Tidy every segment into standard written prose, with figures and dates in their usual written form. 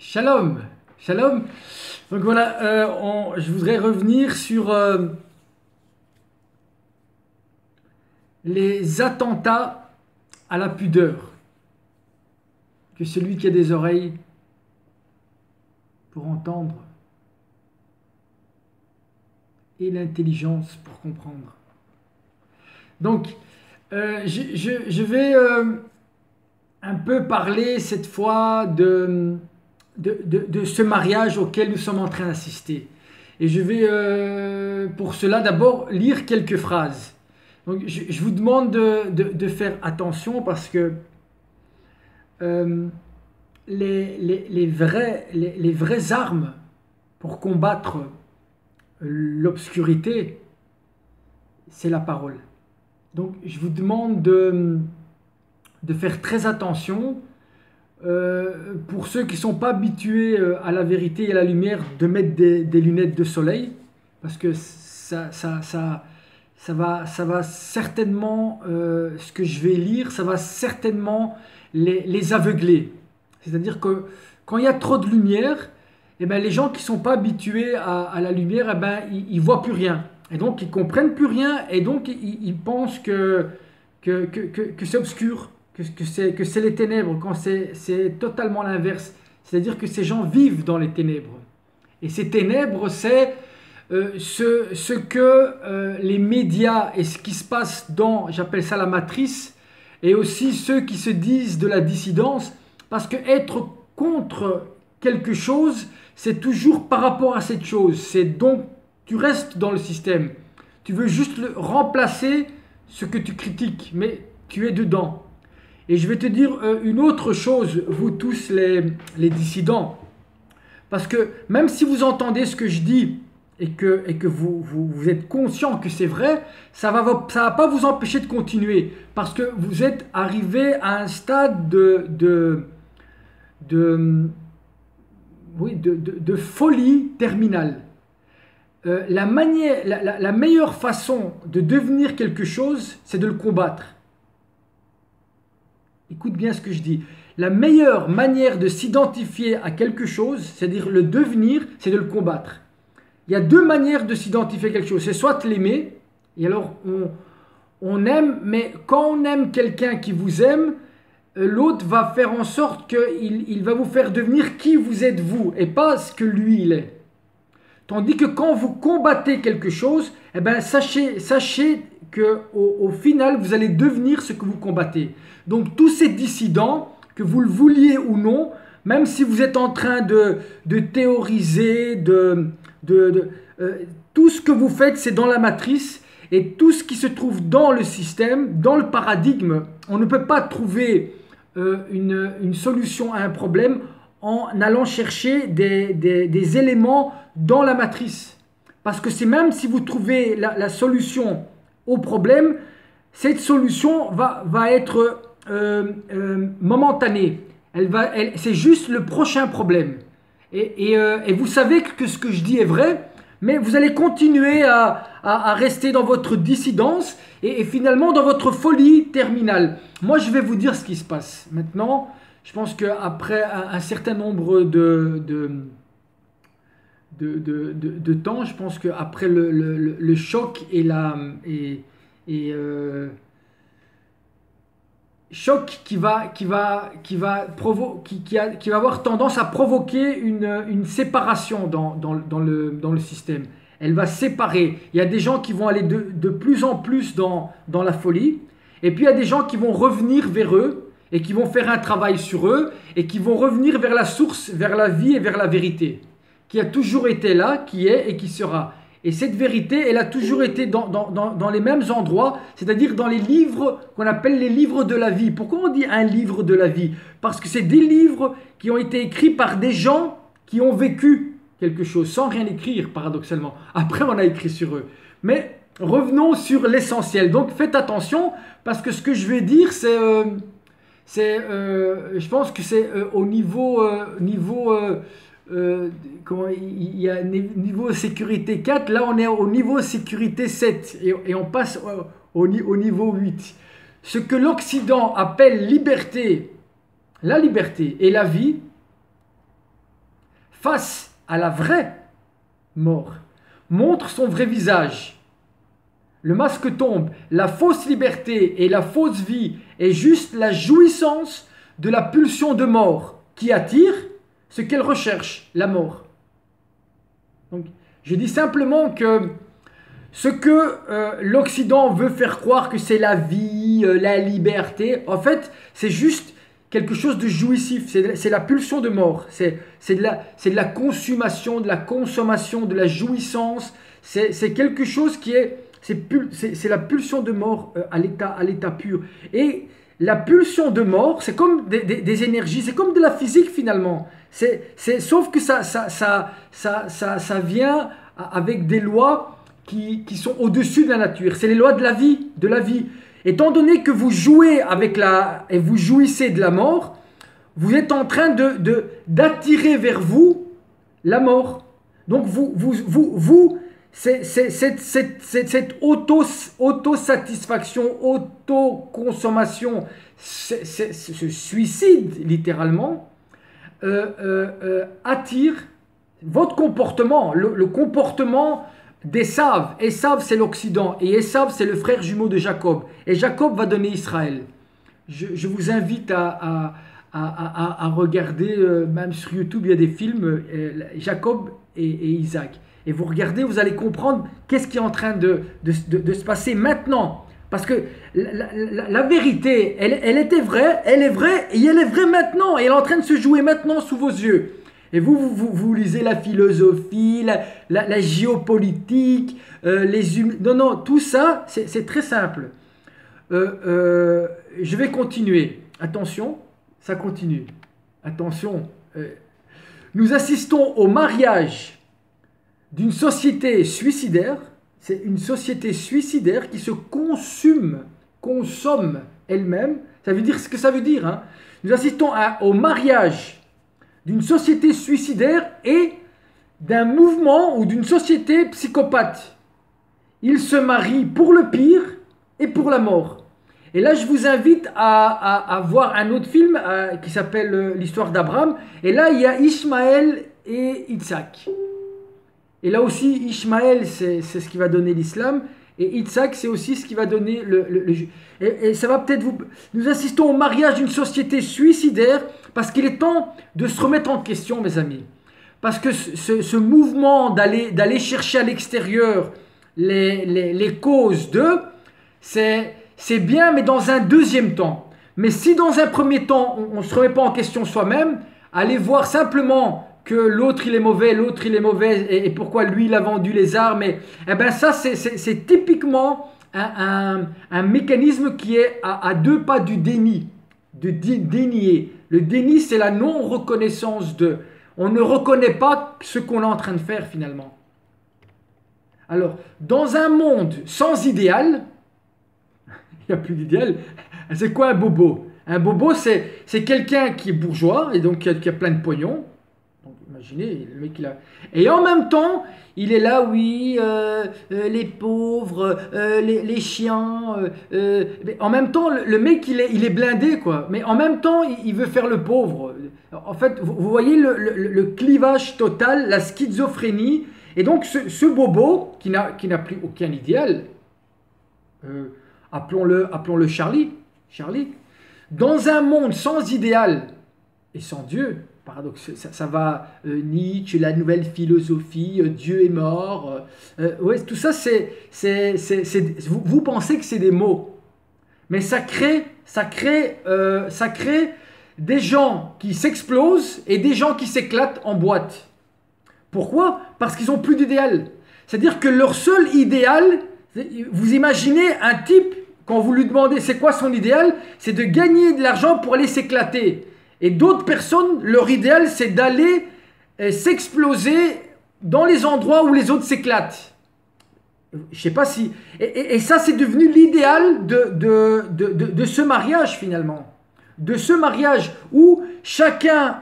Shalom, shalom. Donc voilà, je voudrais revenir sur les attentats à la pudeur. Que celui qui a des oreilles pour entendre et l'intelligence pour comprendre. Donc, je vais un peu parler cette fois de ce mariage auquel nous sommes en train d'assister. Et je vais pour cela d'abord lire quelques phrases. Donc, je vous demande de faire attention parce que les vraies armes pour combattre l'obscurité, c'est la parole. Donc, je vous demande de faire très attention. Pour ceux qui ne sont pas habitués à la vérité et à la lumière, de mettre des lunettes de soleil, parce que ça va certainement, ce que je vais lire, ça va certainement les aveugler. C'est-à-dire que quand il y a trop de lumière, eh ben, les gens qui ne sont pas habitués à la lumière, eh ben, ils ne voient plus rien. Et donc, ils ne comprennent plus rien, et donc, ils pensent que c'est obscur. Que c'est les ténèbres, quand c'est totalement l'inverse. C'est-à-dire que ces gens vivent dans les ténèbres. Et ces ténèbres, c'est ce que les médias et ce qui se passe dans, j'appelle ça la matrice, et aussi ceux qui se disent de la dissidence, parce que être contre quelque chose, c'est toujours par rapport à cette chose. C'est donc, tu restes dans le système. Tu veux juste remplacer ce que tu critiques, mais tu es dedans. Et je vais te dire une autre chose, vous tous les dissidents, parce que même si vous entendez ce que je dis et que vous êtes conscient que c'est vrai, ça va pas vous empêcher de continuer, parce que vous êtes arrivé à un stade de folie terminale. La meilleure façon de devenir quelque chose, c'est de le combattre. Écoute bien ce que je dis. La meilleure manière de s'identifier à quelque chose, c'est-à-dire le devenir, c'est de le combattre. Il y a deux manières de s'identifier à quelque chose. C'est soit l'aimer, et alors on aime, mais quand on aime quelqu'un qui vous aime, l'autre va faire en sorte qu'il va vous faire devenir qui vous êtes vous, et pas ce que lui il est. Tandis que quand vous combattez quelque chose, eh ben sachez qu'au final, vous allez devenir ce que vous combattez. Donc tous ces dissidents, que vous le vouliez ou non, même si vous êtes en train de théoriser, tout ce que vous faites, c'est dans la matrice, et tout ce qui se trouve dans le système, dans le paradigme, on ne peut pas trouver une solution à un problème en allant chercher des éléments dans la matrice. Parce que c'est même si vous trouvez la solution au problème, cette solution va être momentanée. C'est juste le prochain problème. Et vous savez que ce que je dis est vrai, mais vous allez continuer à rester dans votre dissidence et finalement dans votre folie terminale. Moi, je vais vous dire ce qui se passe. Maintenant, je pense qu'après un certain nombre de temps, je pense qu'après le choc choc qui va avoir tendance à provoquer une séparation dans le système. Elle va séparer. Il y a des gens qui vont aller de plus en plus dans la folie, et puis il y a des gens qui vont revenir vers eux et qui vont faire un travail sur eux et qui vont revenir vers la source, vers la vie et vers la vérité, qui a toujours été là, qui est et qui sera. Et cette vérité, elle a toujours été dans les mêmes endroits, c'est-à-dire dans les livres qu'on appelle les livres de la vie. Pourquoi on dit un livre de la vie? Parce que c'est des livres qui ont été écrits par des gens qui ont vécu quelque chose, sans rien écrire, paradoxalement. Après, on a écrit sur eux. Mais revenons sur l'essentiel. Donc, faites attention, parce que ce que je vais dire, je pense que c'est au niveau... il y a niveau sécurité 4, là on est au niveau sécurité 7 et on passe au niveau 8. Ce que l'Occident appelle liberté, la liberté et la vie, face à la vraie mort, montre son vrai visage. Le masque tombe, la fausse liberté et la fausse vie est juste la jouissance de la pulsion de mort qui attire ce qu'elle recherche, la mort. Donc, je dis simplement que ce que l'Occident veut faire croire que c'est la vie, la liberté, en fait, c'est juste quelque chose de jouissif, c'est la pulsion de mort, c'est de la consommation, de la jouissance, c'est quelque chose qui est, c'est la pulsion de mort à l'état pur. Et la pulsion de mort, c'est comme des énergies, c'est comme de la physique finalement. Sauf que ça vient avec des lois qui sont au-dessus de la nature. C'est les lois de la vie, Étant donné que vous jouez et vous jouissez de la mort, vous êtes en train d'attirer vers vous la mort. Donc cette autosatisfaction, autoconsommation, ce suicide littéralement, attire votre comportement, le comportement d'Ésav. Ésav, c'est l'Occident, et Ésav, c'est le frère jumeau de Jacob. Et Jacob va donner Israël. Je vous invite à regarder, même sur YouTube, il y a des films, Jacob et Isaac. Et vous regardez, vous allez comprendre qu'est-ce qui est en train de se passer maintenant. Parce que la vérité, elle était vraie, elle est vraie, et elle est vraie maintenant. Et elle est en train de se jouer maintenant sous vos yeux. Et vous lisez la philosophie, la géopolitique, non, tout ça, c'est très simple. Je vais continuer. Attention, ça continue. Attention. Nous assistons au mariage d'une société suicidaire. C'est une société suicidaire qui se consomme elle-même. Ça veut dire ce que ça veut dire. Hein. Nous assistons au mariage d'une société suicidaire et d'un mouvement ou d'une société psychopathe. Ils se marient pour le pire et pour la mort. Et là, je vous invite à voir un autre film qui s'appelle l'histoire d'Abraham. Et là, il y a Ishmaël et Isaac. Et là aussi, Ishmaël, c'est ce qui va donner l'islam. Et Isaac, c'est aussi ce qui va donner et ça va peut-être vous... Nous assistons au mariage d'une société suicidaire parce qu'il est temps de se remettre en question, mes amis. Parce que ce mouvement d'aller chercher à l'extérieur les causes c'est bien, mais dans un deuxième temps. Mais si dans un premier temps, on ne se remet pas en question soi-même, allez voir simplement que l'autre il est mauvais, et pourquoi lui il a vendu les armes, eh ben ça c'est typiquement un mécanisme qui est à deux pas du déni, de dénier. Le déni, c'est la non-reconnaissance de. On ne reconnaît pas ce qu'on est en train de faire finalement. Alors, dans un monde sans idéal, il n'y a plus d'idéal, c'est quoi un bobo? Un bobo, c'est quelqu'un qui est bourgeois et donc qui a plein de pognon. Donc, imaginez, le mec il a... Et en même temps, il est là, oui, les pauvres, les chiens. En même temps, le mec il est blindé, quoi. Mais en même temps, il veut faire le pauvre. En fait, vous voyez le clivage total, la schizophrénie. Et donc, ce bobo, qui n'a plus aucun idéal, appelons-le Charlie, dans un monde sans idéal et sans Dieu, paradoxe, ça va, Nietzsche, la nouvelle philosophie, Dieu est mort, ouais, tout ça, vous pensez que c'est des mots, mais ça crée des gens qui s'explosent et des gens qui s'éclatent en boîte. Pourquoi? Parce qu'ils n'ont plus d'idéal. C'est-à-dire que leur seul idéal, vous imaginez un type, quand vous lui demandez c'est quoi son idéal, c'est de gagner de l'argent pour aller s'éclater. Et d'autres personnes, leur idéal, c'est d'aller s'exploser dans les endroits où les autres s'éclatent. Je sais pas si... Et ça, c'est devenu l'idéal de ce mariage, finalement. De ce mariage où chacun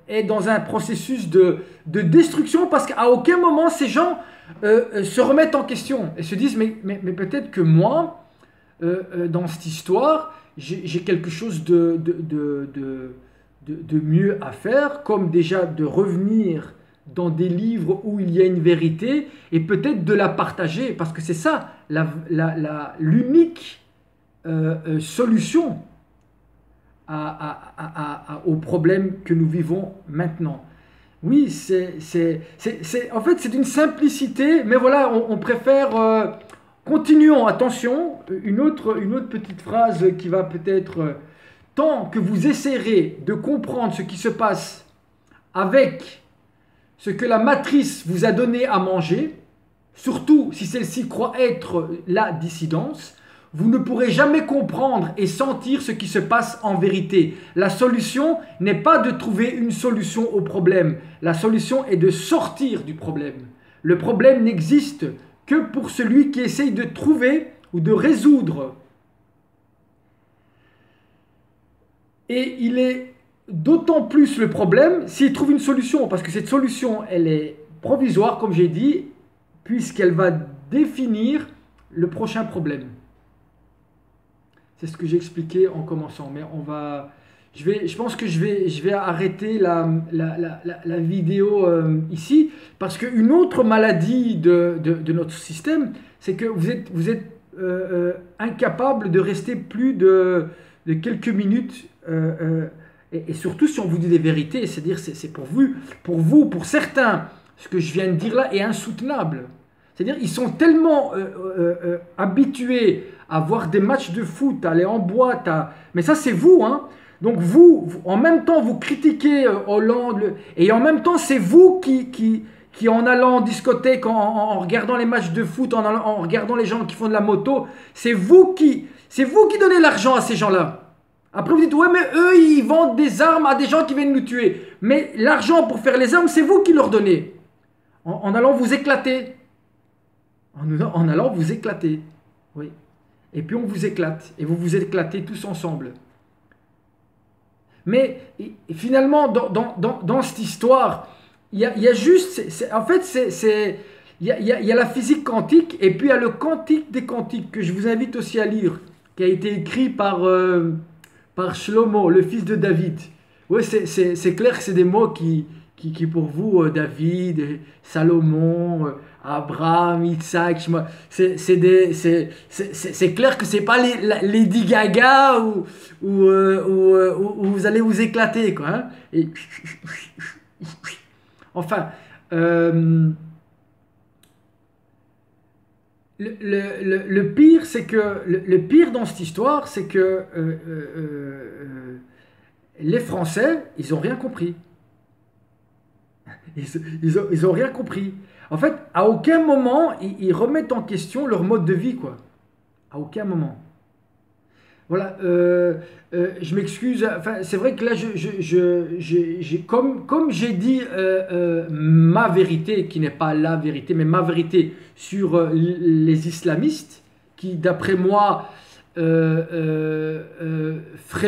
est dans un processus de destruction parce qu'à aucun moment, ces gens se remettent en question et se disent mais peut-être que moi, dans cette histoire, j'ai quelque chose de de mieux à faire, comme déjà de revenir dans des livres où il y a une vérité et peut-être de la partager, parce que c'est ça l'unique solution aux problèmes que nous vivons maintenant. Oui, en fait, c'est une simplicité, mais voilà, on préfère... continuons, attention, une autre petite phrase qui va peut-être... tant que vous essaierez de comprendre ce qui se passe avec ce que la matrice vous a donné à manger, surtout si celle-ci croit être la dissidence, vous ne pourrez jamais comprendre et sentir ce qui se passe en vérité. La solution n'est pas de trouver une solution au problème. La solution est de sortir du problème. Le problème n'existe que pour celui qui essaye de trouver ou de résoudre. Et il est d'autant plus le problème s'il trouve une solution, parce que cette solution, elle est provisoire, comme j'ai dit, puisqu'elle va définir le prochain problème. C'est ce que j'ai expliqué en commençant, mais je pense que je vais arrêter la vidéo ici, parce qu'une autre maladie de notre système, c'est que vous êtes incapable de rester plus de quelques minutes, et surtout si on vous dit des vérités, c'est-à-dire c'est pour certains, ce que je viens de dire là est insoutenable. C'est-à-dire ils sont tellement habitués à voir des matchs de foot, à aller en boîte, mais ça c'est vous, hein. Donc en même temps vous critiquez Hollande, et en même temps c'est vous qui en allant en discothèque, en regardant les matchs de foot, en regardant les gens qui font de la moto, c'est vous qui donnez l'argent à ces gens-là. Après vous dites, ouais mais eux ils vendent des armes à des gens qui viennent nous tuer. Mais l'argent pour faire les armes, c'est vous qui leur donnez. En allant vous éclater. En allant vous éclater. Oui. Et puis on vous éclate. Et vous vous éclatez tous ensemble. Mais finalement, dans cette histoire, il y a juste... en fait, il y a la physique quantique et puis il y a le quantique des quantiques que je vous invite aussi à lire, qui a été écrit par Shlomo, le fils de David. Oui, c'est clair que c'est des mots qui pour vous, David, Salomon, Abraham, Isaac, c'est clair que c'est pas Lady Gaga où vous allez vous éclater, quoi. Hein, et enfin, le pire, c'est que le pire dans cette histoire, c'est que les Français, ils ont rien compris. Ils ont rien compris. En fait, à aucun moment, ils remettent en question leur mode de vie, quoi. À aucun moment. Voilà, je m'excuse. Enfin, c'est vrai que là, comme j'ai dit ma vérité, qui n'est pas la vérité, mais ma vérité sur les islamistes, qui, d'après moi, ferait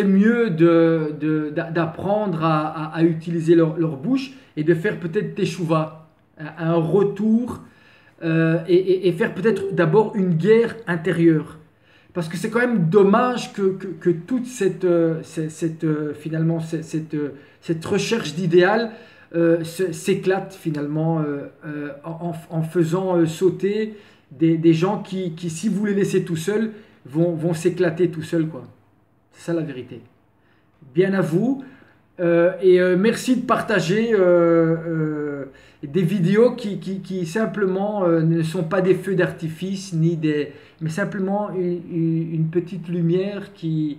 mieux d'apprendre à utiliser leur bouche et de faire peut-être teshuva, un retour, et faire peut-être d'abord une guerre intérieure. Parce que c'est quand même dommage que toute finalement, cette recherche d'idéal s'éclate finalement en faisant sauter des gens qui, si vous les laissez tout seuls, vont s'éclater tout seuls, quoi. C'est ça la vérité. Bien à vous. Et merci de partager des vidéos qui simplement ne sont pas des feux d'artifice, mais simplement une petite lumière qui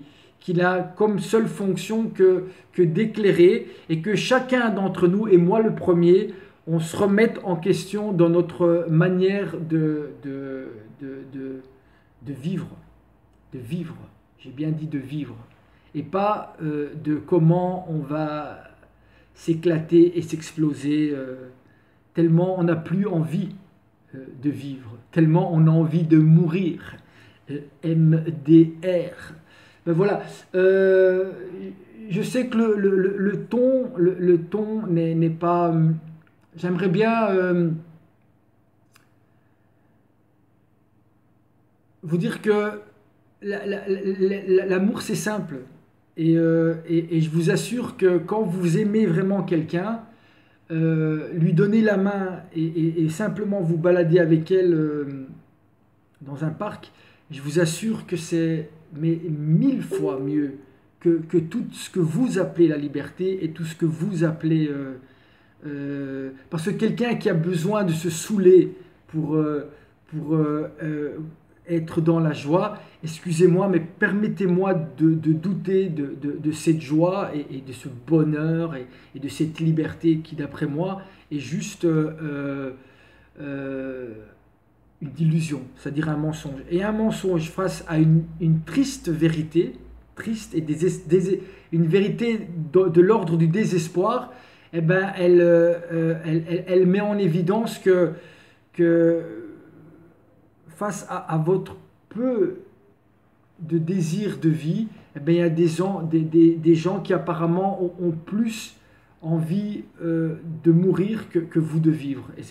n'a comme seule fonction que d'éclairer, et que chacun d'entre nous, et moi le premier, on se remette en question dans notre manière de vivre. De vivre. J'ai bien dit de vivre. Et pas de comment on va s'éclater et s'exploser, tellement on n'a plus envie de vivre, tellement on a envie de mourir. MDR. Ben voilà. Je sais que le ton n'est pas... J'aimerais bien vous dire que l'amour c'est simple. Et je vous assure que quand vous aimez vraiment quelqu'un, lui donner la main et simplement vous balader avec elle dans un parc, je vous assure que c'est mais 1000 fois mieux que tout ce que vous appelez la liberté et tout ce que vous appelez... parce que quelqu'un qui a besoin de se saouler pour être dans la joie, excusez-moi, mais permettez-moi de douter de cette joie et de ce bonheur et de cette liberté qui, d'après moi, est juste euh, une illusion, c'est-à-dire un mensonge. Et un mensonge face à une triste vérité, triste et une vérité de l'ordre du désespoir, eh ben, elle met en évidence que face à votre peu de désir de vie, eh ben, il y a des gens qui apparemment ont plus envie de mourir que vous de vivre. Et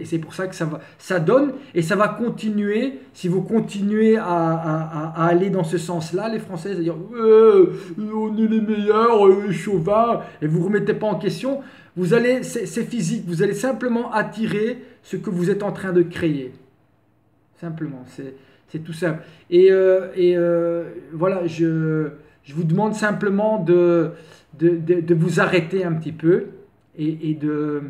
c'est pour ça que ça donne et ça va continuer. Si vous continuez à aller dans ce sens-là, les Français, c'est-à-dire on est les meilleurs, les chauvins, et vous ne remettez pas en question, c'est physique, vous allez simplement attirer ce que vous êtes en train de créer. Simplement, c'est tout simple. Voilà, je vous demande simplement de vous arrêter un petit peu et et de,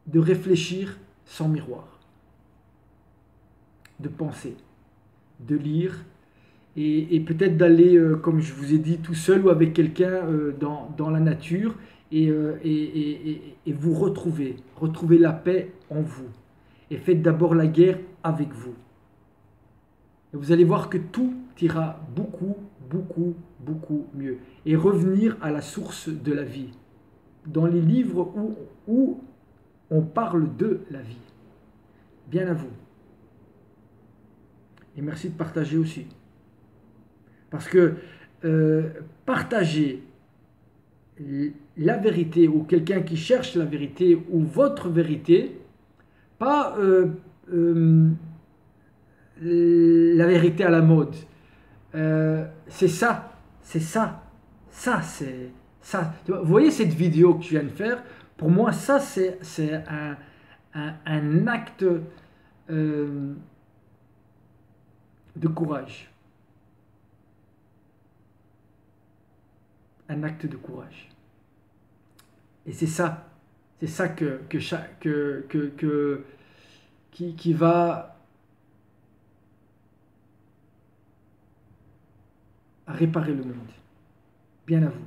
de réfléchir sans miroir, de penser, de lire et peut-être d'aller, comme je vous ai dit, tout seul ou avec quelqu'un dans la nature et vous retrouver la paix en vous. Et faites d'abord la guerre avec vous. Et vous allez voir que tout ira beaucoup, beaucoup, beaucoup mieux. Et revenir à la source de la vie. Dans les livres où on parle de la vie. Bien à vous. Et merci de partager aussi. Parce que partager la vérité ou quelqu'un qui cherche la vérité ou votre vérité, pas la vérité à la mode. C'est ça, c'est ça, ça, c'est ça. Vous voyez cette vidéo que je viens de faire? Pour moi, ça, c'est un acte de courage. Un acte de courage. Et c'est ça qui va réparer le monde. Bien à vous.